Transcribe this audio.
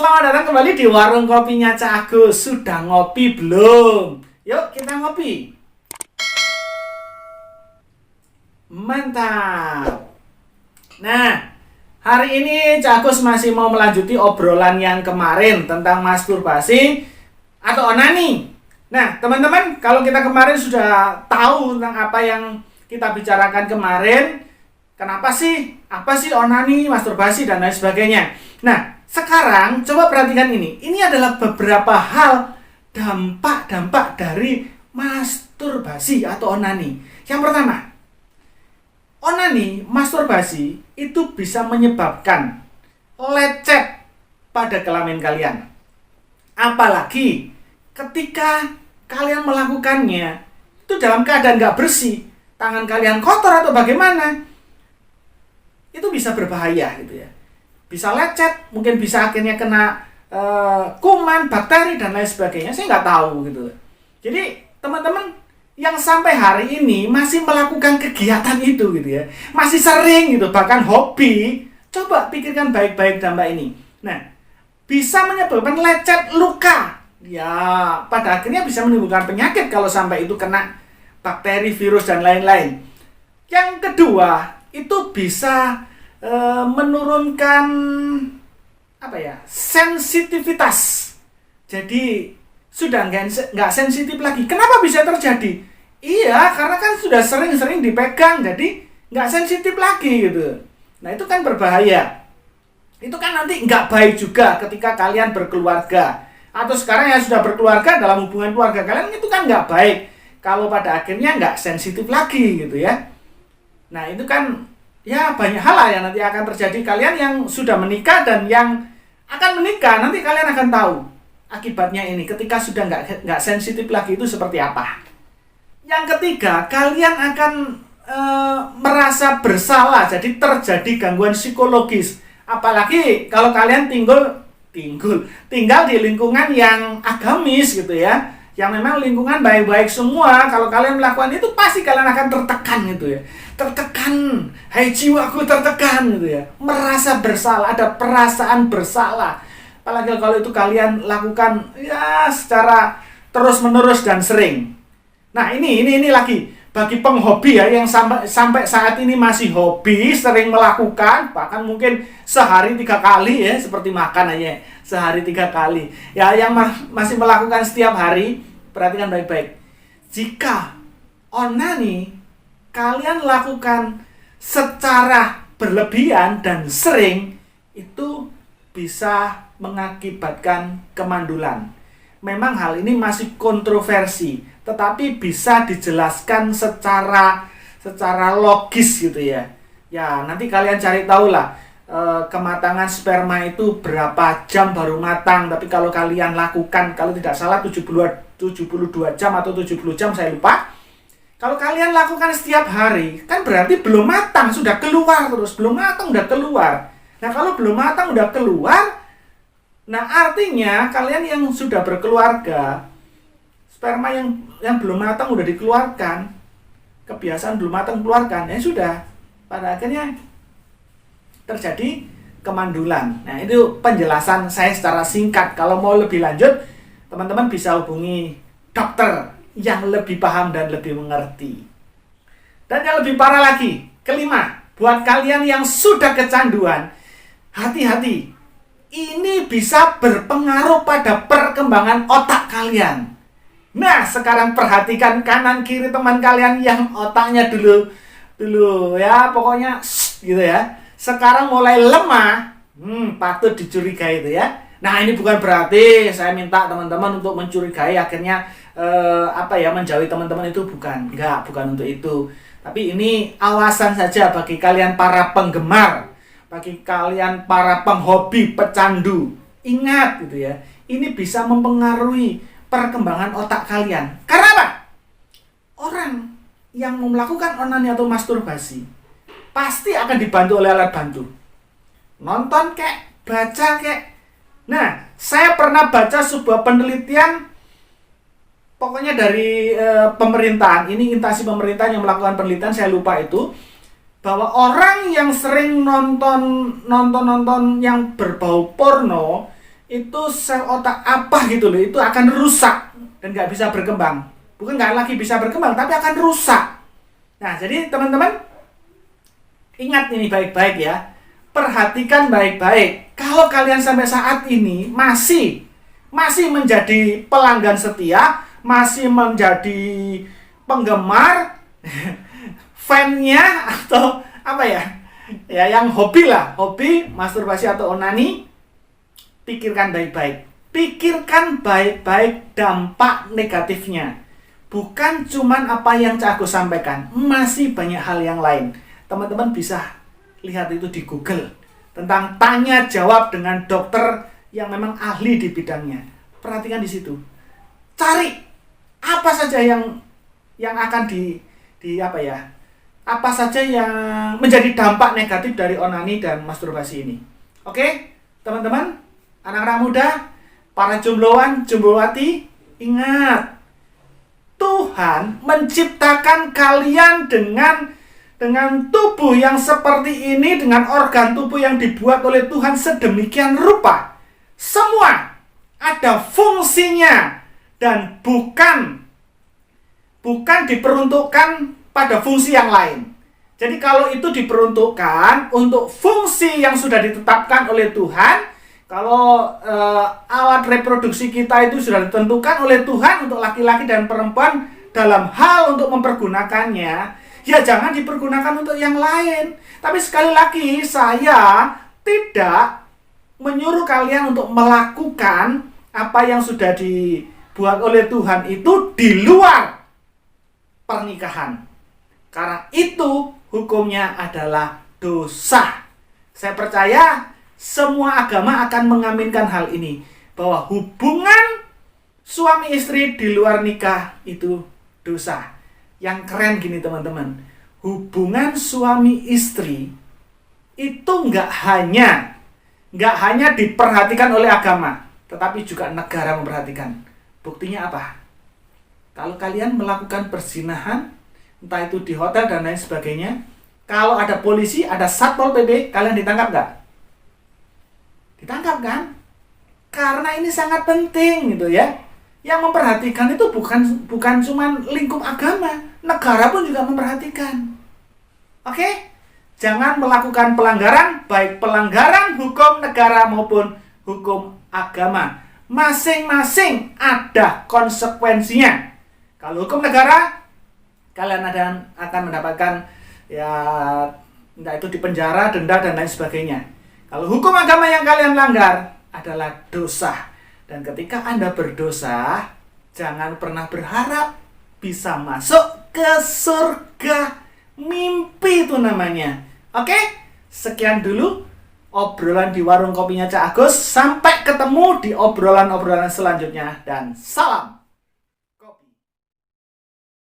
selamat datang kembali di warung kopinya Cak Agus. Sudah ngopi belum? Yuk kita ngopi. Mantap. Nah, hari ini Cak Agus masih mau melanjuti obrolan yang kemarin tentang masturbasi atau onani. Nah, teman-teman, kalau kita kemarin sudah tahu tentang apa yang kita bicarakan kemarin, kenapa sih, apa sih onani, masturbasi, dan lain sebagainya. Nah, sekarang coba perhatikan ini. Ini adalah beberapa hal dampak-dampak dari masturbasi atau onani. Yang pertama, onani, masturbasi itu bisa menyebabkan lecet pada kelamin kalian. Apalagi ketika kalian melakukannya itu dalam keadaan nggak bersih, tangan kalian kotor atau bagaimana, itu bisa berbahaya gitu ya. Bisa lecet, mungkin bisa akhirnya kena kuman, bakteri, dan lain sebagainya. Saya nggak tahu gitu. Jadi teman-teman yang sampai hari ini masih melakukan kegiatan itu gitu ya, masih sering gitu, bahkan hobi, coba pikirkan baik-baik dampak ini. Nah, bisa menyebabkan lecet, luka. Ya, pada akhirnya bisa menimbulkan penyakit kalau sampai itu kena bakteri, virus, dan lain-lain. Yang kedua, itu bisa menurunkan sensitivitas. Jadi sudah nggak sensitif lagi. Kenapa bisa terjadi? Iya, karena kan sudah sering-sering dipegang, jadi nggak sensitif lagi gitu. Nah, itu kan berbahaya. Itu kan nanti nggak baik juga ketika kalian berkeluarga. Atau sekarang yang sudah berkeluarga, dalam hubungan keluarga kalian, itu kan nggak baik kalau pada akhirnya nggak sensitif lagi gitu ya. Nah, itu kan ya banyak hal lah yang nanti akan terjadi. Kalian yang sudah menikah dan yang akan menikah, nanti kalian akan tahu akibatnya ini ketika sudah nggak sensitif lagi itu seperti apa. Yang ketiga, kalian akan merasa bersalah, jadi terjadi gangguan psikologis. Apalagi kalau kalian tinggal di lingkungan yang agamis gitu ya, yang memang lingkungan baik-baik semua. Kalau kalian melakukan itu pasti kalian akan tertekan gitu ya. Tertekan, hai jiwaku tertekan gitu ya. Merasa bersalah, ada perasaan bersalah. Apalagi kalau itu kalian lakukan ya secara terus-menerus dan sering. Nah, ini lagi bagi penghobi ya yang sampai saat ini masih hobi, sering melakukan, bahkan mungkin sehari 3 kali ya, seperti makan aja, sehari 3 kali. Ya, yang masih melakukan setiap hari, perhatikan baik-baik. Jika onani kalian lakukan secara berlebihan dan sering, itu bisa mengakibatkan kemandulan. Memang hal ini masih kontroversi, tetapi bisa dijelaskan secara logis gitu ya. Ya, nanti kalian cari tahu lah kematangan sperma itu berapa jam baru matang. Tapi kalau kalian lakukan, kalau tidak salah 72 jam atau 70 jam, saya lupa. Kalau kalian lakukan setiap hari, kan berarti belum matang, sudah keluar terus. Belum matang, udah keluar. Nah, kalau belum matang, udah keluar, nah artinya kalian yang sudah berkeluarga, sperma yang belum matang udah dikeluarkan, kebiasaan belum matang keluarkan, ya sudah, pada akhirnya terjadi kemandulan. Nah, itu penjelasan saya secara singkat. Kalau mau lebih lanjut, teman-teman bisa hubungi dokter yang lebih paham dan lebih mengerti. Dan yang lebih parah lagi, kelima, buat kalian yang sudah kecanduan, hati-hati. Ini bisa berpengaruh pada perkembangan otak kalian. Nah, sekarang perhatikan kanan kiri teman kalian yang otaknya dulu ya, pokoknya gitu ya. Sekarang mulai lemah, patut dicurigai itu ya. Nah, ini bukan berarti saya minta teman-teman untuk mencurigai akhirnya menjauhi teman-teman, itu bukan untuk itu. Tapi ini awasan saja bagi kalian para penggemar, bagi kalian para penghobi, pecandu. Ingat gitu ya, ini bisa mempengaruhi perkembangan otak kalian. Karena apa? Orang yang melakukan onani atau masturbasi pasti akan dibantu oleh alat bantu. Nonton kek, baca kek. Nah, saya pernah baca sebuah penelitian, pokoknya dari pemerintahan, ini instansi pemerintahan yang melakukan penelitian, saya lupa itu, bahwa orang yang sering nonton yang berbau porno itu sel otak apa gitu loh, itu akan rusak dan nggak bisa berkembang. Bukan nggak lagi bisa berkembang, tapi akan rusak. Nah, jadi teman-teman ingat ini baik-baik ya. Perhatikan baik-baik. Kalau kalian sampai saat ini masih menjadi pelanggan setia, masih menjadi penggemar, fan-nya atau apa ya? Ya yang hobi lah, hobi masturbasi atau onani, pikirkan baik-baik. Pikirkan baik-baik dampak negatifnya. Bukan cuman apa yang Cak Agus sampaikan, masih banyak hal yang lain. Teman-teman bisa lihat itu di Google tentang tanya jawab dengan dokter yang memang ahli di bidangnya. Perhatikan di situ. Cari apa saja yang akan di apa ya? Apa saja yang menjadi dampak negatif dari onani dan masturbasi ini. Oke, teman-teman, anak-anak muda, para jombloan, jomblowati, ingat, Tuhan menciptakan kalian dengan tubuh yang seperti ini, dengan organ tubuh yang dibuat oleh Tuhan sedemikian rupa. Semua ada fungsinya dan bukan diperuntukkan pada fungsi yang lain. Jadi kalau itu diperuntukkan untuk fungsi yang sudah ditetapkan oleh Tuhan, kalau alat reproduksi kita itu sudah ditentukan oleh Tuhan untuk laki-laki dan perempuan dalam hal untuk mempergunakannya, ya jangan dipergunakan untuk yang lain. Tapi sekali lagi, saya tidak menyuruh kalian untuk melakukan apa yang sudah dibuat oleh Tuhan itu di luar pernikahan. Karena itu hukumnya adalah dosa. Saya percaya semua agama akan mengaminkan hal ini, bahwa hubungan suami istri di luar nikah itu dosa. Yang keren gini teman-teman, hubungan suami istri itu nggak hanya diperhatikan oleh agama, tetapi juga negara memperhatikan. Buktinya apa? Kalau kalian melakukan perzinahan, entah itu di hotel dan lain sebagainya, kalau ada polisi, ada Satpol PP, kalian ditangkap nggak? Ditangkap kan? Karena ini sangat penting gitu ya. Yang memperhatikan itu bukan cuma lingkup agama, negara pun juga memperhatikan. Oke? Jangan melakukan pelanggaran, baik pelanggaran hukum negara maupun hukum agama. Masing-masing ada konsekuensinya. Kalau hukum negara, kalian akan mendapatkan ya entah itu di penjara, denda dan lain sebagainya. Kalau hukum agama yang kalian langgar adalah dosa. Dan ketika Anda berdosa, jangan pernah berharap bisa masuk ke surga. Mimpi itu namanya. Oke? Sekian dulu obrolan di warung kopinya Cak Agus. Sampai ketemu di obrolan-obrolan selanjutnya. Dan salam.